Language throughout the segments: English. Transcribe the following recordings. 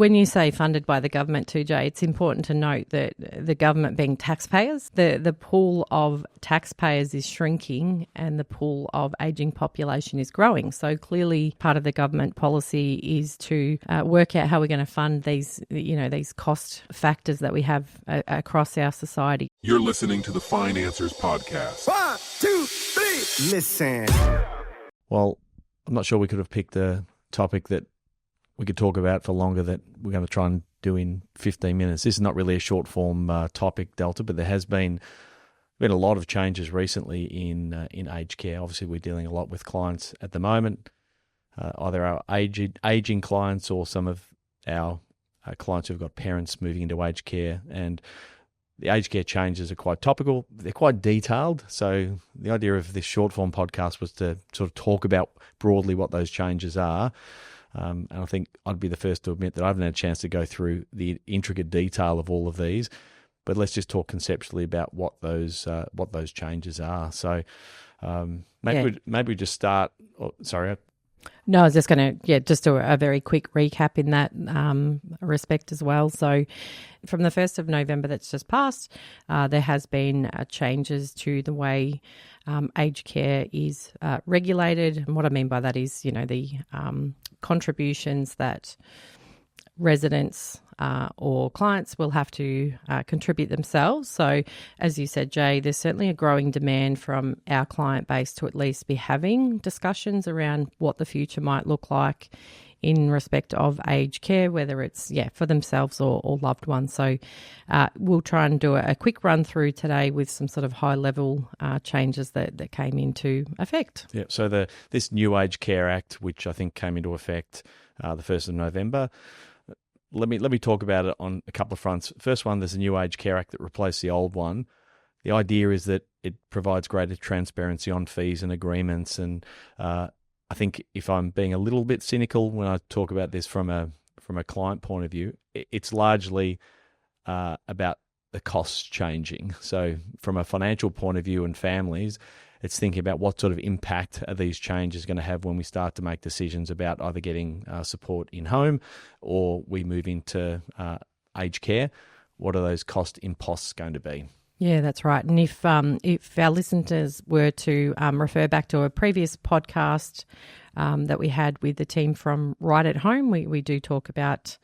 when you say funded by the government too, Jay, it's important to note that the government being taxpayers, the pool of taxpayers is shrinking and the pool of ageing population is growing. So clearly part of the government policy is to work out how we're going to fund these cost factors that we have across our society. You're listening to the Financers Podcast. 1, 2, 3, listen. Well, I'm not sure we could have picked a topic that we could talk about for longer that we're going to try and do in 15 minutes. This is not really a short form topic, Delta, but there has been a lot of changes recently in aged care. Obviously, we're dealing a lot with clients at the moment, either our aging clients or some of our clients who've got parents moving into aged care. And the aged care changes are quite topical. They're quite detailed. So the idea of this short form podcast was to sort of talk about broadly what those changes are. And I think I'd be the first to admit that I haven't had a chance to go through the intricate detail of all of these. But let's just talk conceptually about what those changes are. So maybe we just start. Oh, sorry. No, I was just going to, just do a very quick recap in that respect as well. So from the 1st of November that's just passed, there has been changes to the way aged care is regulated. And what I mean by that is, the contributions that residents or clients will have to contribute themselves. So as you said, Jay, there's certainly a growing demand from our client base to at least be having discussions around what the future might look like in respect of aged care, whether it's for themselves or loved ones. So we'll try and do a quick run through today with some sort of high level changes that came into effect. Yeah. So this new Aged Care Act, which I think came into effect the 1st of November. Let me talk about it on a couple of fronts. First one, there's a new Aged Care Act that replaced the old one. The idea is that it provides greater transparency on fees and agreements. And I think if I'm being a little bit cynical when I talk about this from a client point of view, it's largely about the costs changing. So from a financial point of view and families, it's thinking about what sort of impact are these changes going to have when we start to make decisions about either getting support in home or we move into aged care. What are those cost imposts going to be? Yeah, that's right. And if our listeners were to refer back to a previous podcast that we had with the team from Right at Home, we do talk about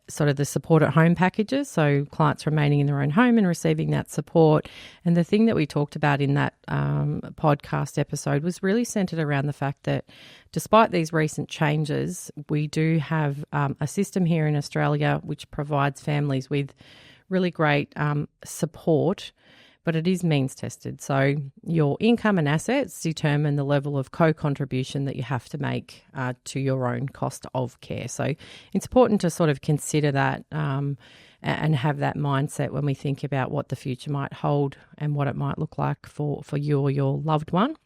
sort of the support at home packages, so clients remaining in their own home and receiving that support. And the thing that we talked about in that podcast episode was really centred around the fact that despite these recent changes, we do have a system here in Australia which provides families with really great support, but it is means tested. So your income and assets determine the level of co-contribution that you have to make to your own cost of care. So it's important to sort of consider that and have that mindset when we think about what the future might hold and what it might look like for you or your loved one.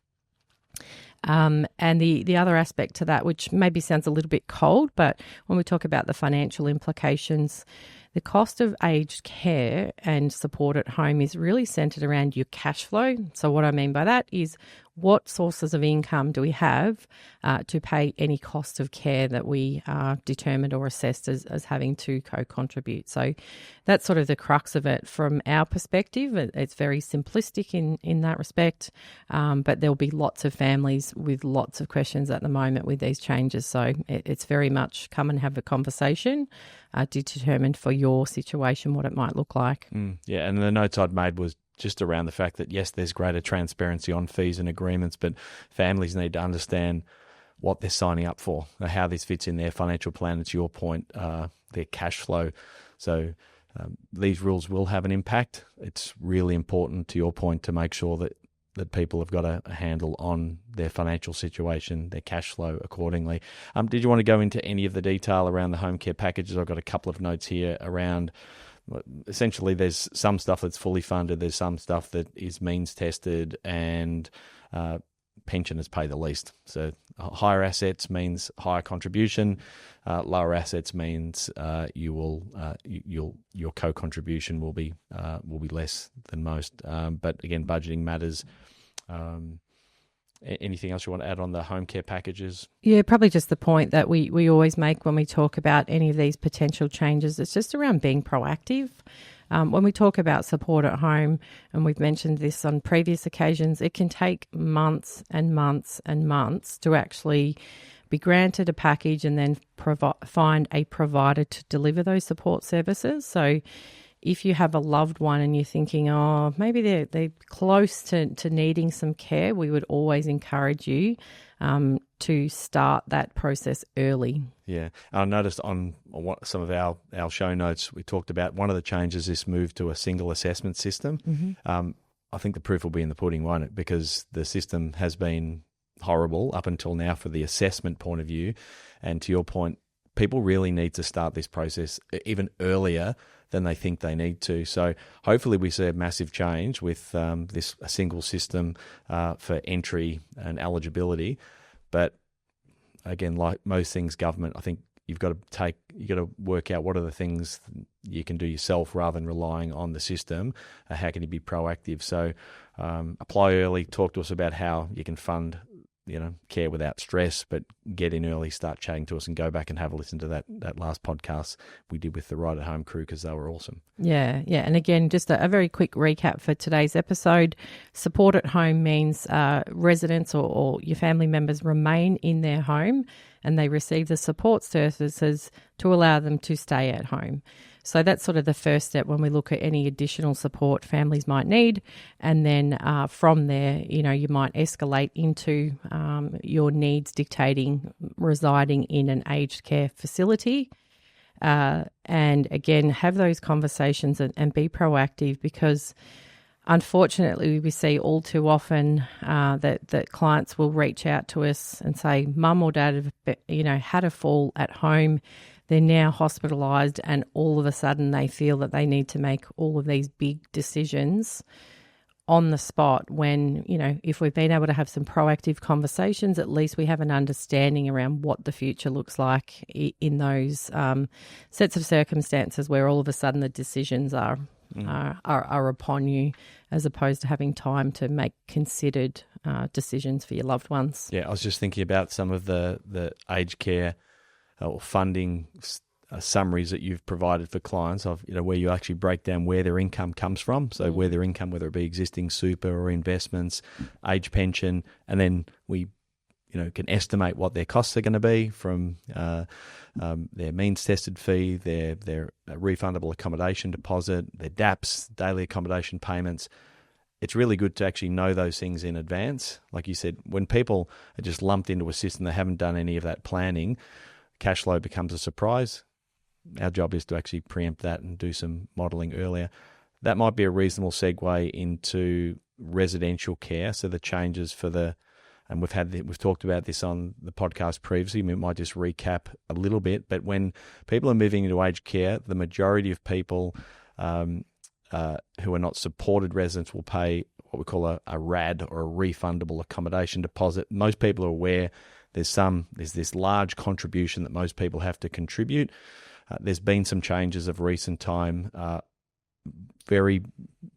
And the other aspect to that, which maybe sounds a little bit cold, but when we talk about the financial implications, the cost of aged care and support at home is really centred around your cash flow. So what I mean by that is what sources of income do we have to pay any cost of care that we are determined or assessed as having to co-contribute. So that's sort of the crux of it from our perspective. It's very simplistic in that respect, but there'll be lots of families with lots of questions at the moment with these changes. So it's very much come and have a conversation to determine for your situation what it might look like. Yeah, and the notes I'd made was just around the fact that, yes, there's greater transparency on fees and agreements, but families need to understand what they're signing up for, how this fits in their financial plan. It's your point, their cash flow. So these rules will have an impact. It's really important, to your point, to make sure that people have got a handle on their financial situation, their cash flow accordingly. Did you want to go into any of the detail around the home care packages? I've got a couple of notes here around. Essentially, there's some stuff that's fully funded, there's some stuff that is means tested, and pensioners pay the least. So higher assets means higher contribution, lower assets means your co-contribution will be less than most. But again, budgeting matters. Anything else you want to add on the home care packages? Yeah, probably just the point that we always make when we talk about any of these potential changes. It's just around being proactive. When we talk about support at home, and we've mentioned this on previous occasions, it can take months and months and months to actually be granted a package and then find a provider to deliver those support services. So if you have a loved one and you're thinking, oh, maybe they're close to needing some care, we would always encourage you to start that process early. Yeah. I noticed on some of our show notes, we talked about one of the changes is move to a single assessment system. Mm-hmm. I think the proof will be in the pudding, won't it? Because the system has been horrible up until now for the assessment point of view. And to your point, people really need to start this process even earlier than they think they need to. So hopefully we see a massive change with a single system for entry and eligibility. But again, like most things government, I think you've got to work out what are the things you can do yourself rather than relying on the system. How can you be proactive? So apply early. Talk to us about how you can fund care without stress, but get in early, start chatting to us, and go back and have a listen to that last podcast we did with the Right at Home crew, because they were awesome. Yeah. And again, just a very quick recap for today's episode. Support at home means residents or your family members remain in their home and they receive the support services to allow them to stay at home. So that's sort of the first step when we look at any additional support families might need. And then from there, you might escalate into your needs dictating residing in an aged care facility. And again, have those conversations and be proactive, because unfortunately we see all too often that clients will reach out to us and say, mum or dad have had a fall at home. They're now hospitalised, and all of a sudden they feel that they need to make all of these big decisions on the spot when, if we've been able to have some proactive conversations, at least we have an understanding around what the future looks like in those sets of circumstances where all of a sudden the decisions are upon you, as opposed to having time to make considered decisions for your loved ones. Yeah, I was just thinking about some of the aged care or funding summaries that you've provided for clients of, where you actually break down where their income comes from. So where their income, whether it be existing super or investments, age pension, and then we, can estimate what their costs are going to be from their means tested fee, their refundable accommodation deposit, their DAPs, daily accommodation payments. It's really good to actually know those things in advance. Like you said, when people are just lumped into a system, they haven't done any of that planning, cash flow becomes a surprise. Our job is to actually preempt that and do some modelling earlier. That might be a reasonable segue into residential care. So the changes and we've talked about this on the podcast previously. We might just recap a little bit. But when people are moving into aged care, the majority of people who are not supported residents will pay what we call a RAD, or a refundable accommodation deposit. Most people are aware there's this large contribution that most people have to contribute. There's been some changes of recent time. Very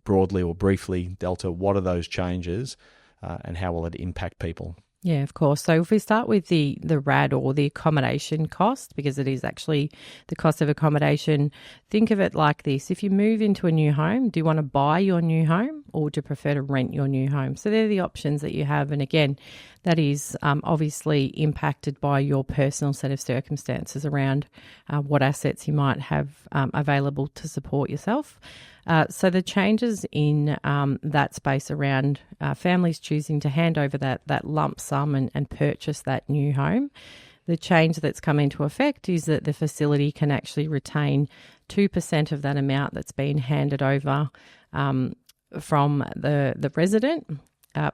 broadly or briefly, Delta, what are those changes and how will it impact people? Yeah, of course. So if we start with the RAD, or the accommodation cost, because it is actually the cost of accommodation, think of it like this. If you move into a new home, do you want to buy your new home or do you prefer to rent your new home? So they're the options that you have. And again, that is obviously impacted by your personal set of circumstances around what assets you might have available to support yourself. So the changes in that space around families choosing to hand over that lump sum and purchase that new home, the change that's come into effect is that the facility can actually retain 2% of that amount that's been handed over from the resident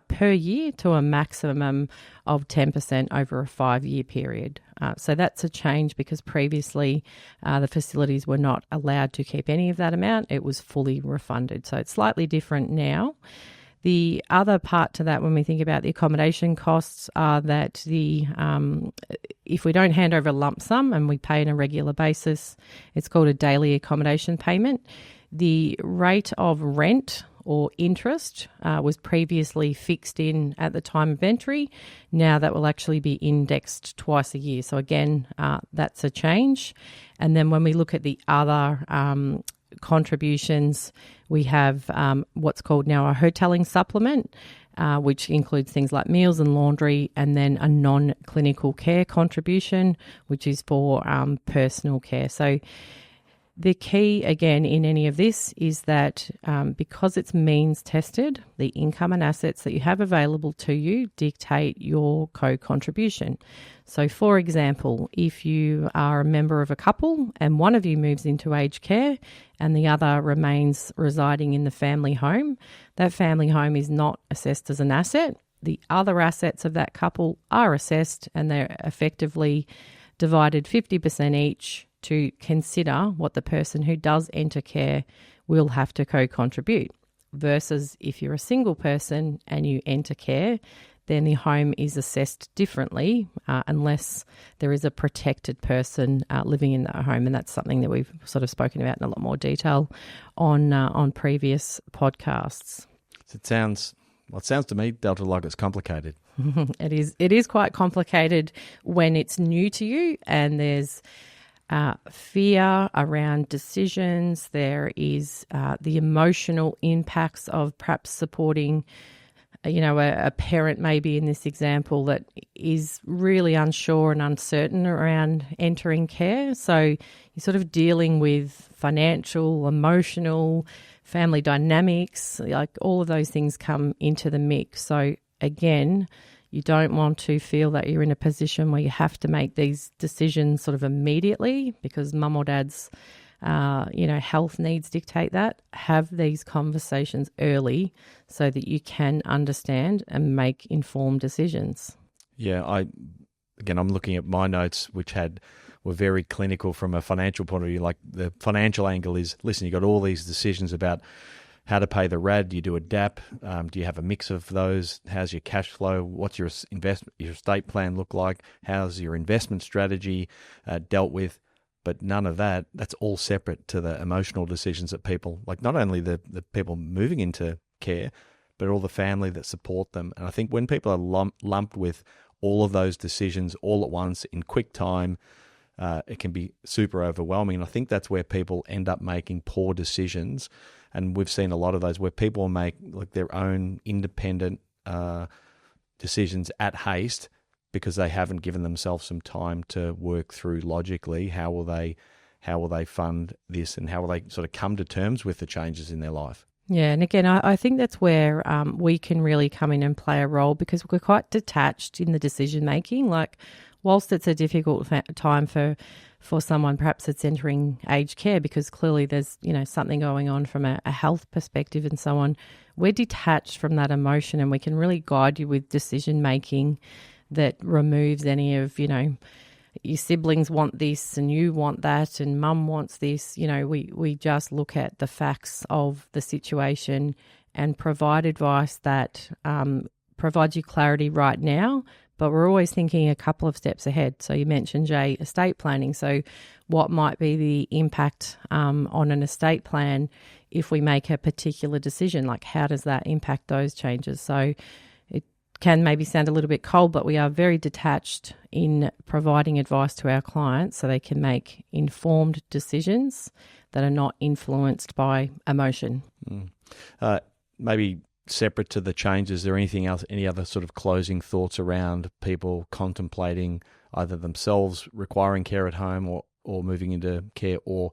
per year to a maximum of 10% over a 5-year period. So that's a change, because previously the facilities were not allowed to keep any of that amount. It was fully refunded. So it's slightly different now. The other part to that, when we think about the accommodation costs, are that if we don't hand over a lump sum and we pay on a regular basis, it's called a daily accommodation payment. The rate of rent or interest was previously fixed in at the time of entry. Now that will actually be indexed twice a year. So again, that's a change. And then when we look at the other contributions, we have what's called now a hotelling supplement, which includes things like meals and laundry, and then a non-clinical care contribution, which is for personal care. So the key, again, in any of this is that because it's means tested, the income and assets that you have available to you dictate your co-contribution. So, for example, if you are a member of a couple and one of you moves into aged care and the other remains residing in the family home, that family home is not assessed as an asset. The other assets of that couple are assessed and they're effectively divided 50% each to consider what the person who does enter care will have to co-contribute, versus if you're a single person and you enter care, then the home is assessed differently unless there is a protected person living in that home. And that's something that we've sort of spoken about in a lot more detail on previous podcasts. It sounds to me, Delta, like it's complicated. It is quite complicated when it's new to you, and there's fear around decisions. There is the emotional impacts of perhaps supporting, a parent maybe in this example that is really unsure and uncertain around entering care. So you're sort of dealing with financial, emotional, family dynamics, like all of those things come into the mix. So again, you don't want to feel that you're in a position where you have to make these decisions sort of immediately because mum or dad's, health needs dictate that. Have these conversations early so that you can understand and make informed decisions. Yeah, I'm looking at my notes, which were very clinical from a financial point of view. Like the financial angle is, listen, you got all these decisions about how to pay the RAD. Do you do a DAP? Do you have a mix of those? How's your cash flow? What's your estate plan look like? How's your investment strategy dealt with? But none of that, that's all separate to the emotional decisions that people, like not only the people moving into care, but all the family that support them. And I think when people are lumped with all of those decisions all at once in quick time, it can be super overwhelming. And I think that's where people end up making poor decisions. And we've seen a lot of those where people make like their own independent decisions at haste because they haven't given themselves some time to work through logically how will they fund this and how will they sort of come to terms with the changes in their life. Yeah, and again, I think that's where we can really come in and play a role because we're quite detached in the decision making. Like, whilst it's a difficult time for someone perhaps that's entering aged care because clearly there's something going on from a health perspective and so on, we're detached from that emotion and we can really guide you with decision making that removes any of your siblings want this and you want that and mum wants this. We just look at the facts of the situation and provide advice that provides you clarity right now, but we're always thinking a couple of steps ahead. So you mentioned, Jay, estate planning. So what might be the impact on an estate plan if we make a particular decision? Like, how does that impact those changes? So it can maybe sound a little bit cold, but we are very detached in providing advice to our clients so they can make informed decisions that are not influenced by emotion. Maybe separate to the changes, is there anything else, any other sort of closing thoughts around people contemplating either themselves requiring care at home or moving into care, or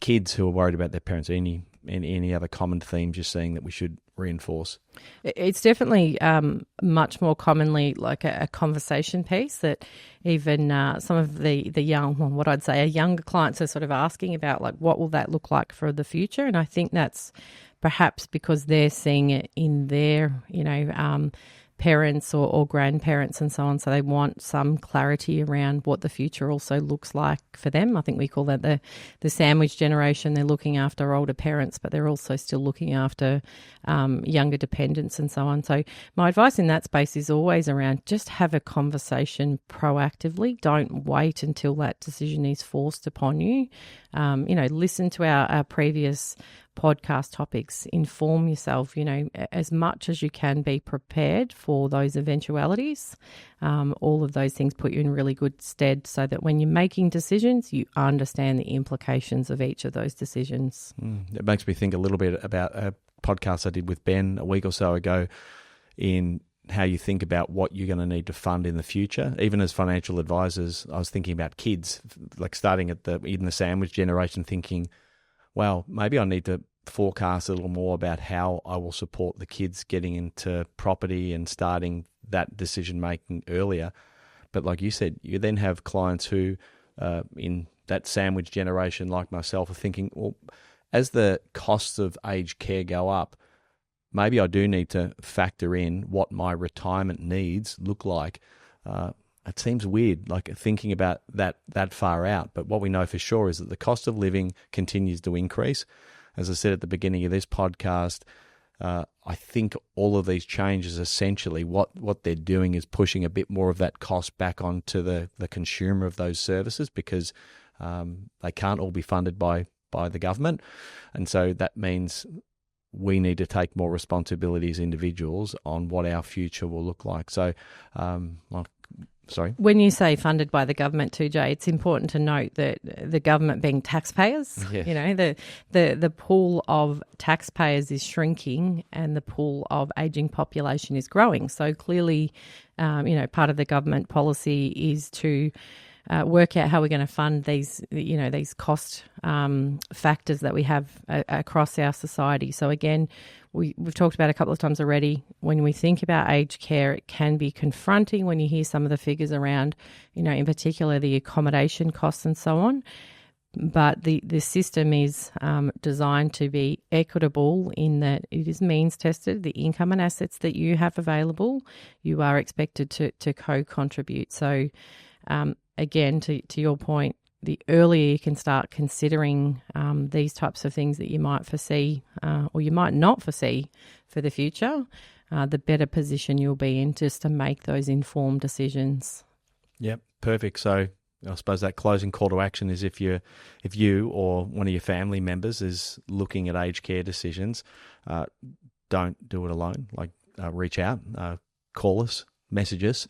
kids who are worried about their parents? Any other common themes you're seeing that we should reinforce? It's definitely much more commonly like a conversation piece that even some of the young, well, what I'd say are younger clients are sort of asking about, like, what will that look like for the future? And I think that's perhaps because they're seeing it in their, parents or grandparents and so on. So they want some clarity around what the future also looks like for them. I think we call that the sandwich generation. They're looking after older parents, but they're also still looking after younger dependents and so on. So my advice in that space is always around just have a conversation proactively. Don't wait until that decision is forced upon you. Listen to our previous podcast topics. Inform yourself, as much as you can, be prepared for those eventualities. All of those things put you in really good stead so that when you're making decisions, you understand the implications of each of those decisions. It makes me think a little bit about a podcast I did with Ben a week or so ago in how you think about what you're going to need to fund in the future. Even as financial advisors, I was thinking about kids, like starting at in the sandwich generation, thinking, well, maybe I need to forecast a little more about how I will support the kids getting into property and starting that decision making earlier. But like you said, you then have clients who, in that sandwich generation like myself, are thinking, well, as the costs of aged care go up, maybe I do need to factor in what my retirement needs look like. It seems weird, like thinking about that far out. But what we know for sure is that the cost of living continues to increase. As I said at the beginning of this podcast, I think all of these changes, essentially, what they're doing is pushing a bit more of that cost back onto the consumer of those services, because they can't all be funded by the government. And so that means we need to take more responsibility as individuals on what our future will look like. So, sorry. When you say funded by the government too, Jay, it's important to note that the government being taxpayers, yeah. The pool of taxpayers is shrinking and the pool of ageing population is growing. So clearly, part of the government policy is to work out how we're going to fund these cost factors that we have across our society. So again, we've talked about a couple of times already, when we think about aged care, it can be confronting when you hear some of the figures around, in particular the accommodation costs and so on. But the system is designed to be equitable in that it is means tested. The income and assets that you have available, you are expected to co-contribute. So again, to your point, the earlier you can start considering these types of things that you might foresee or you might not foresee for the future, the better position you'll be in just to make those informed decisions. Yep, perfect. So I suppose that closing call to action is if you or one of your family members is looking at aged care decisions, don't do it alone. Like reach out, call us, message us,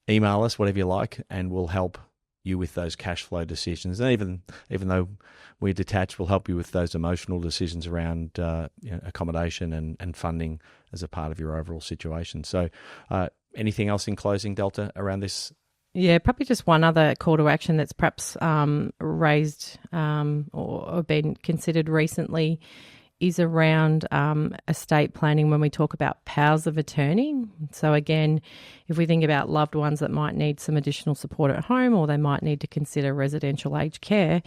email us, whatever you like, and we'll help you with those cash flow decisions. And even though we're detached, we'll help you with those emotional decisions around accommodation and funding as a part of your overall situation. So anything else in closing, Delta, around this? Yeah, probably just one other call to action that's perhaps raised or been considered recently is around estate planning when we talk about powers of attorney. So again, if we think about loved ones that might need some additional support at home or they might need to consider residential aged care,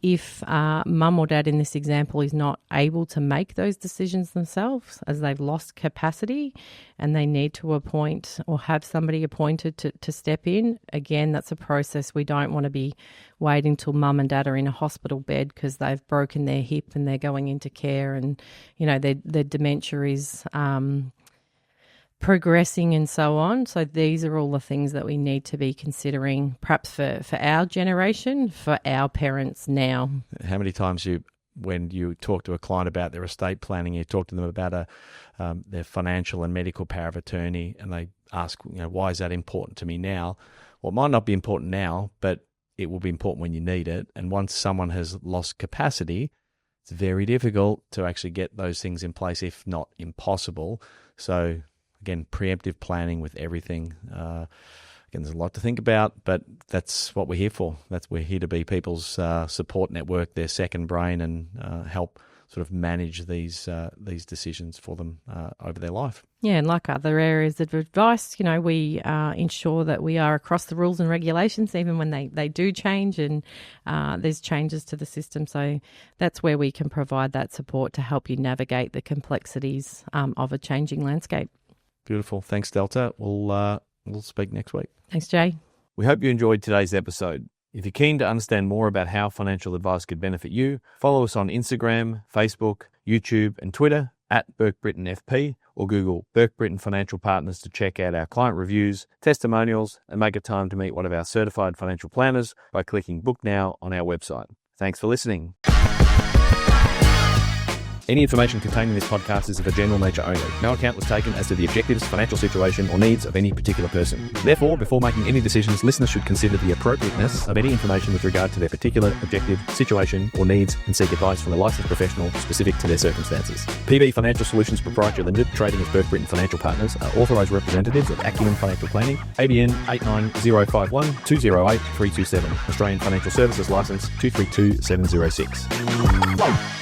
if mum or dad in this example is not able to make those decisions themselves as they've lost capacity and they need to appoint or have somebody appointed to step in, again, that's a process. We don't want to be waiting till mum and dad are in a hospital bed because they've broken their hip and they're going into care and, their dementia is progressing and so on. So these are all the things that we need to be considering, perhaps for our generation, for our parents now. How many times when you talk to a client about their estate planning, you talk to them about their financial and medical power of attorney, and they ask, why is that important to me now? Well, it might not be important now, but it will be important when you need it. And once someone has lost capacity, it's very difficult to actually get those things in place, if not impossible. So again, preemptive planning with everything. Again, there's a lot to think about, but that's what we're here for. We're here to be people's support network, their second brain, and help sort of manage these decisions for them over their life. Yeah, and like other areas of advice, we ensure that we are across the rules and regulations, even when they do change and there's changes to the system. So that's where we can provide that support to help you navigate the complexities of a changing landscape. Beautiful. Thanks, Delta. We'll speak next week. Thanks, Jay. We hope you enjoyed today's episode. If you're keen to understand more about how financial advice could benefit you, follow us on Instagram, Facebook, YouTube, and Twitter @Burke Britton FP, or Google Burke Britton Financial Partners to check out our client reviews, testimonials, and make a time to meet one of our certified financial planners by clicking Book Now on our website. Thanks for listening. Any information contained in this podcast is of a general nature only. No account was taken as to the objectives, financial situation, or needs of any particular person. Therefore, before making any decisions, listeners should consider the appropriateness of any information with regard to their particular objective, situation, or needs, and seek advice from a licensed professional specific to their circumstances. PB Financial Solutions Proprietary Limited, trading as Burke, Britton Financial Partners, are authorised representatives of Acumen Financial Planning, ABN 89051 208 327, Australian Financial Services Licence 232706.